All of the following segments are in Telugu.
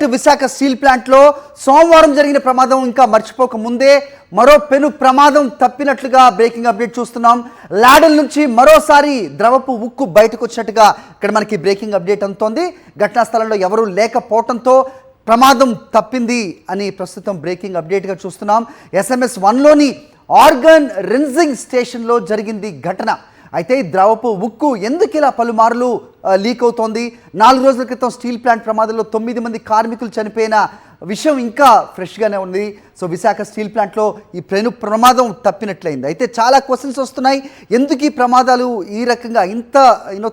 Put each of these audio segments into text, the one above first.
విశాఖ స్టీల్ ప్లాంట్లో సోమవారం జరిగిన ప్రమాదం ఇంకా మర్చిపోక ముందే మరో పెను ప్రమాదం తప్పినట్లుగా బ్రేకింగ్ అప్డేట్ చూస్తున్నాం. లాడెల్ నుంచి మరోసారి ద్రవపు ఉక్కు బయటకు వచ్చినట్టుగా ఇక్కడ మనకి బ్రేకింగ్ అప్డేట్ అందుతోంది. ఘటనా స్థలంలో ఎవరూ లేకపోవడంతో ప్రమాదం తప్పింది అని ప్రస్తుతం బ్రేకింగ్ అప్డేట్గా చూస్తున్నాం. SMS 1లోని ఆర్గన్ రిన్జింగ్ స్టేషన్లో జరిగింది ఘటన. అయితే ద్రవపు ఉక్కు ఎందుకు ఇలా పలుమార్లు లీక్ అవుతోంది? 4 రోజుల క్రితం స్టీల్ ప్లాంట్ ప్రమాదంలో 9 మంది కార్మికులు చనిపోయిన విషయం ఇంకా ఫ్రెష్గానే ఉంది. సో విశాఖ స్టీల్ ప్లాంట్లో ఈ ప్రమాదం తప్పినట్లయింది. అయితే చాలా క్వశ్చన్స్ వస్తున్నాయి. ఎందుకు ఈ ప్రమాదాలు ఈ రకంగా ఇంత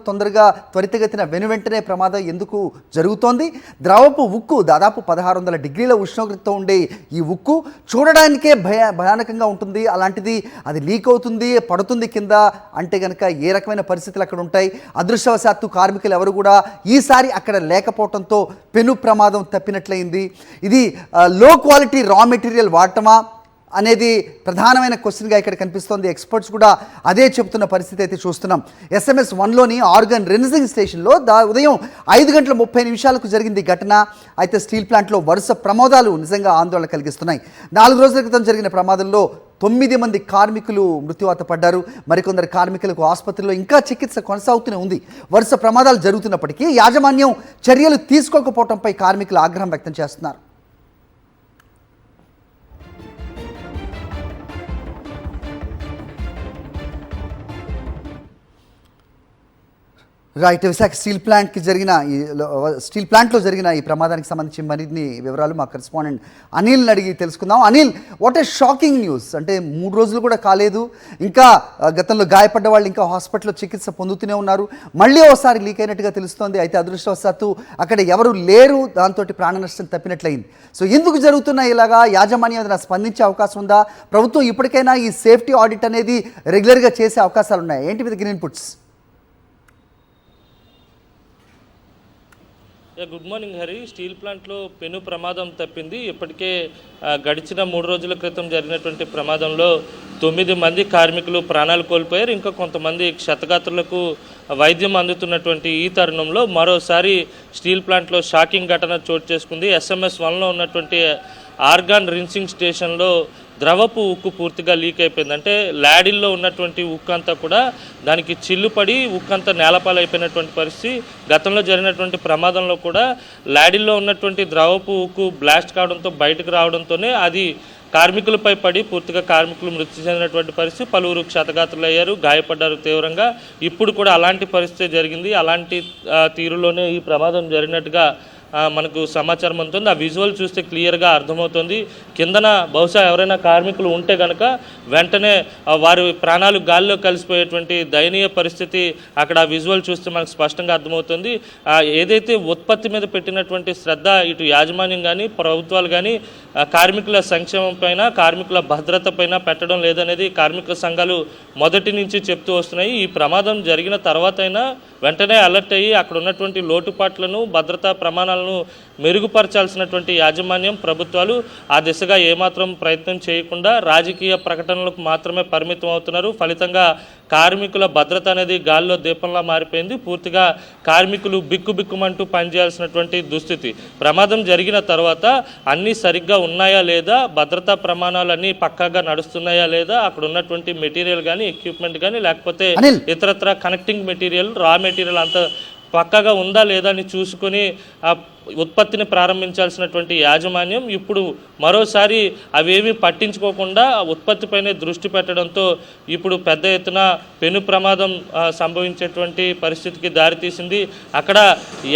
తొందరగా త్వరితగతిన వెనువెంటనే ప్రమాదం ఎందుకు జరుగుతోంది? ద్రవపు ఉక్కు దాదాపు 1600 డిగ్రీల ఉష్ణోగ్రతతో ఉండే ఈ ఉక్కు చూడడానికే భయానకంగా ఉంటుంది. అలాంటిది అది లీక్ అవుతుంది, పడుతుంది కింద అంటే కనుక ఏ రకమైన పరిస్థితులు అక్కడ ఉంటాయి? అదృష్టవశాత్తు కార్మికులు ఎవరు కూడా ఈసారి అక్కడ లేకపోవడంతో పెను ప్రమాదం తప్పినట్లయింది. ఇది లో క్వాలిటీ రా మెటీరియల్ వాడటమా అనేది ప్రధానమైన క్వశ్చన్గా ఇక్కడ కనిపిస్తోంది. ఎక్స్పర్ట్స్ కూడా అదే చెప్తున్న పరిస్థితి అయితే చూస్తున్నాం. SMS 1లోని ఆర్గన్ రిన్జింగ్ స్టేషన్లో ఉదయం 5:30 జరిగింది ఘటన. అయితే స్టీల్ ప్లాంట్లో వరుస ప్రమాదాలు నిజంగా ఆందోళన కలిగిస్తున్నాయి. 4 రోజుల క్రితం జరిగిన ప్రమాదంలో 9 మంది కార్మికులు మృత్యువాత పడ్డారు. మరికొందరు కార్మికులకు ఆసుపత్రిలో ఇంకా చికిత్స కొనసాగుతూనే ఉంది. వరుస ప్రమాదాలు జరుగుతున్నప్పటికీ యాజమాన్యం చర్యలు తీసుకోకపోవడంపై కార్మికులు ఆగ్రహం వ్యక్తం చేస్తున్నారు. రైట్, విశాఖ స్టీల్ ప్లాంట్లో జరిగిన ఈ ప్రమాదానికి సంబంధించి మరిన్ని వివరాలు మా కరెస్పాండెంట్ అనిల్ని అడిగి తెలుసుకుందాం. Anil, what a shocking news! అంటే 3 రోజులు కూడా కాలేదు, ఇంకా గతంలో గాయపడ్డ వాళ్ళు ఇంకా హాస్పిటల్లో చికిత్స పొందుతూనే ఉన్నారు. మళ్ళీ ఓసారి లీక్ అయినట్టుగా తెలుస్తోంది. అయితే అదృష్టవశాత్తు అక్కడ ఎవరు లేరు, దాంతో ప్రాణ నష్టం తప్పినట్లయింది. సో ఎందుకు జరుగుతున్న ఇలాగా? యాజమాన్యం ఏదైనా స్పందించే అవకాశం ఉందా? ప్రభుత్వం ఇప్పటికైనా ఈ సేఫ్టీ ఆడిట్ అనేది రెగ్యులర్గా చేసే అవకాశాలు ఉన్నాయి? ఏంటి with inputs? Good morning Hari. Steel ప్లాంట్లో పెను ప్రమాదం తప్పింది. ఇప్పటికే గడిచిన 3 రోజుల క్రితం జరిగినటువంటి ప్రమాదంలో 9 మంది కార్మికులు ప్రాణాలు కోల్పోయారు. ఇంకా కొంతమంది క్షతగాత్రులకు వైద్యం అందుతున్నటువంటి ఈ తరుణంలో మరోసారి స్టీల్ ప్లాంట్లో షాకింగ్ ఘటన చోటు చేసుకుంది. SMS 1లో ఉన్నటువంటి ఆర్గాన్ రిన్సింగ్ స్టేషన్లో ద్రవపు ఉక్కు పూర్తిగా లీక్ అయిపోయింది. అంటే లాడిల్లో ఉన్నటువంటి ఉక్కు అంతా కూడా దానికి చిల్లుపడి ఉక్కు అంతా నేలపాలైపోయినటువంటి పరిస్థితి. గతంలో జరిగినటువంటి ప్రమాదంలో కూడా లాడిల్లో ఉన్నటువంటి ద్రవపు ఉక్కు బ్లాస్ట్ కావడంతో బయటకు రావడంతోనే అది కార్మికులపై పడి పూర్తిగా కార్మికులు మృతి చెందినటువంటి పరిస్థితి. పలువురు క్షతగాత్రులు అయ్యారు, గాయపడ్డారు తీవ్రంగా. ఇప్పుడు కూడా అలాంటి పరిస్థితి జరిగింది. అలాంటి తీరులోనే ఈ ప్రమాదం జరిగినట్టుగా మనకు సమాచారం అందుతుంది. ఆ విజువల్ చూస్తే క్లియర్గా అర్థమవుతుంది. కిందన బహుశా ఎవరైనా కార్మికులు ఉంటే కనుక వెంటనే వారి ప్రాణాలు గాల్లో కలిసిపోయేటువంటి దయనీయ పరిస్థితి అక్కడ ఆ విజువల్ చూస్తే మనకు స్పష్టంగా అర్థమవుతుంది. ఏదైతే ఉత్పత్తి మీద పెట్టినటువంటి శ్రద్ధ ఇటు యాజమాన్యం కానీ ప్రభుత్వాలు కానీ కార్మికుల సంక్షేమం పైన, కార్మికుల భద్రత పైన పెట్టడం లేదనేది కార్మిక సంఘాలు మొదటి నుంచి చెప్తూ వస్తున్నాయి. ఈ ప్రమాదం జరిగిన తర్వాత అయినా వెంటనే అలర్ట్ అయ్యి అక్కడ ఉన్నటువంటి లోటుపాట్లను, భద్రతా ప్రమాణాలను మెరుగుపరచాల్సినటువంటి యాజమాన్యం, ప్రభుత్వాలు ఆ దిశగా ఏమాత్రం ప్రయత్నం చేయకుండా రాజకీయ ప్రకటనలకు మాత్రమే పరిమితం అవుతున్నారు. ఫలితంగా కార్మికుల భద్రత అనేది గాల్లో దీపంలా మారిపోయింది. పూర్తిగా కార్మికులు బిక్కుబిక్కుమంటూ పనిచేయాల్సినటువంటి దుస్థితి. ప్రమాదం జరిగిన తర్వాత అన్నీ సరిగ్గా ఉన్నాయా లేదా, భద్రతా ప్రమాణాలు అన్నీ పక్కాగా నడుస్తున్నాయా లేదా, అక్కడ ఉన్నటువంటి మెటీరియల్ కానీ, ఎక్విప్మెంట్ కానీ, లేకపోతే ఇతరత్ర కనెక్టింగ్ మెటీరియల్, రా మెటీరియల్ అంతా పక్కాగా ఉందా లేదా అని చూసుకొని ఉత్పత్తిని ప్రారంభించాల్సినటువంటి యాజమాన్యం ఇప్పుడు మరోసారి అవేమీ పట్టించుకోకుండా ఉత్పత్తిపైనే దృష్టి పెట్టడంతో ఇప్పుడు పెద్ద ఎత్తున పెను ప్రమాదం సంభవించేటువంటి పరిస్థితికి దారితీసింది. అక్కడ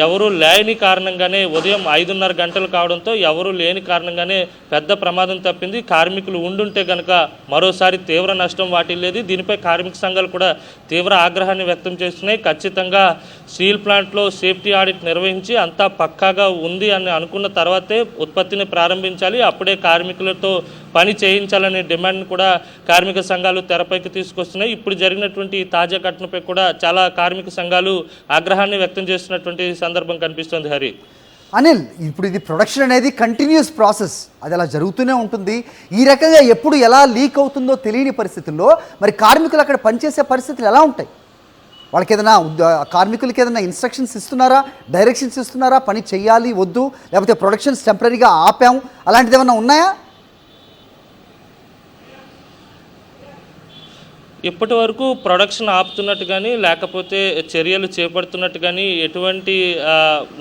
ఎవరు లేని కారణంగానే ఉదయం 5:30 గంటలు కావడంతో ఎవరు లేని కారణంగానే పెద్ద ప్రమాదం తప్పింది. కార్మికులు ఉండుంటే కనుక మరోసారి తీవ్ర నష్టం వాటిల్లేది. దీనిపై కార్మిక సంఘాలు కూడా తీవ్ర ఆగ్రహాన్ని వ్యక్తం చేస్తున్నాయి. ఖచ్చితంగా స్టీల్ ప్లాంట్లో సేఫ్టీ ఆడిట్ నిర్వహించి అంతా పక్కాగా ఉంది అని అనుకున్న తర్వాతే ఉత్పత్తిని ప్రారంభించాలి. అప్పుడే కార్మికులతో పని చేయించాలనే డిమాండ్ను కూడా కార్మిక సంఘాలు తెరపైకి తీసుకొస్తున్నాయి. ఇప్పుడు జరిగినటువంటి తాజా ఘటనపై కూడా చాలా కార్మిక సంఘాలు ఆగ్రహాన్ని వ్యక్తం చేస్తున్నటువంటి సందర్భం కనిపిస్తోంది హరి. అనిల్, ఇప్పుడు ఇది ప్రొడక్షన్ అనేది కంటిన్యూస్ ప్రాసెస్, అది అలా జరుగుతూనే ఉంటుంది. ఈ రకంగా ఎప్పుడు ఎలా లీక్ అవుతుందో తెలియని పరిస్థితుల్లో మరి కార్మికులు అక్కడ పనిచేసే పరిస్థితులు ఎలా ఉంటాయి? వాళ్ళకి ఏదైనా కార్మికులకి ఏదైనా ఇన్స్ట్రక్షన్స్ ఇస్తున్నారా, డైరెక్షన్స్ ఇస్తున్నారా, పని చేయాలి వద్దు, లేకపోతే ప్రొడక్షన్స్ టెంపరీగా ఆపాం, అలాంటిది ఏమైనా ఉన్నాయా? ఇప్పటి వరకు ప్రొడక్షన్ ఆపుతున్నట్టు కానీ లేకపోతే చర్యలు చేపడుతున్నట్టు కానీ ఎటువంటి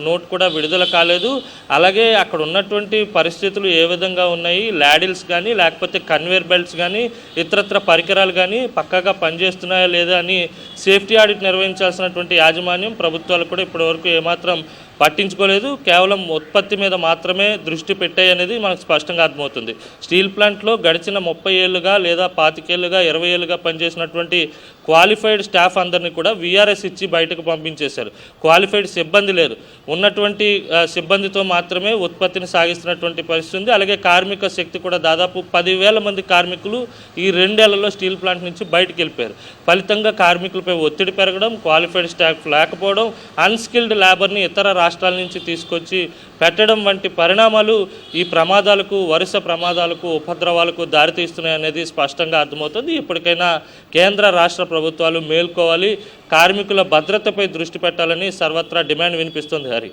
నోట్ కూడా విడుదల కాలేదు. అలాగే అక్కడ ఉన్నటువంటి పరిస్థితులు ఏ విధంగా ఉన్నాయి, ల్యాడిల్స్ కానీ లేకపోతే కన్వేర్ బెల్ట్స్ కానీ ఇతరత్ర పరికరాలు కానీ పక్కాగా పనిచేస్తున్నాయా లేదా అని సేఫ్టీ ఆడిట్ నిర్వహించాల్సినటువంటి యాజమాన్యం ప్రభుత్వాలు కూడా ఇప్పటివరకు ఏమాత్రం పట్టించుకోలేదు. కేవలం ఉత్పత్తి మీద మాత్రమే దృష్టి పెట్టాయి అనేది మనకు స్పష్టంగా అర్థమవుతుంది. స్టీల్ ప్లాంట్లో గడిచిన 30 ఏళ్ళుగా లేదా 25 ఏళ్ళుగా 20 ఏళ్ళుగా పనిచేసినటువంటి క్వాలిఫైడ్ స్టాఫ్ అందరినీ కూడా వీఆర్ఎస్ ఇచ్చి బయటకు పంపించేశారు. క్వాలిఫైడ్ సిబ్బంది లేరు. ఉన్నటువంటి సిబ్బందితో మాత్రమే ఉత్పత్తిని సాగిస్తున్నటువంటి పరిస్థితి ఉంది. అలాగే కార్మిక శక్తి కూడా దాదాపు 10,000 మంది కార్మికులు ఈ 2 ఏళ్లలో స్టీల్ ప్లాంట్ నుంచి బయటకు వెళ్ళిపోయారు. ఫలితంగా కార్మికులపై ఒత్తిడి పెరగడం, క్వాలిఫైడ్ స్టాఫ్ లేకపోవడం, అన్స్కిల్డ్ లేబర్ని ఇతర రాష్ట్రాల నుంచి తీసుకొచ్చి పెట్టడం వంటి పరిణామాలు ఈ ప్రమాదాలకు, వరుస ప్రమాదాలకు, ఉపద్రవాలకు దారితీస్తున్నాయి అనేది స్పష్టంగా అర్థమవుతుంది. ఇప్పటికైనా కేంద్ర రాష్ట్ర ప్రభుత్వాలు మేల్కోవాలి, కార్మికుల భద్రతపై దృష్టి పెట్టాలని సర్వత్రా డిమాండ్ వినిపిస్తుంది. హరి.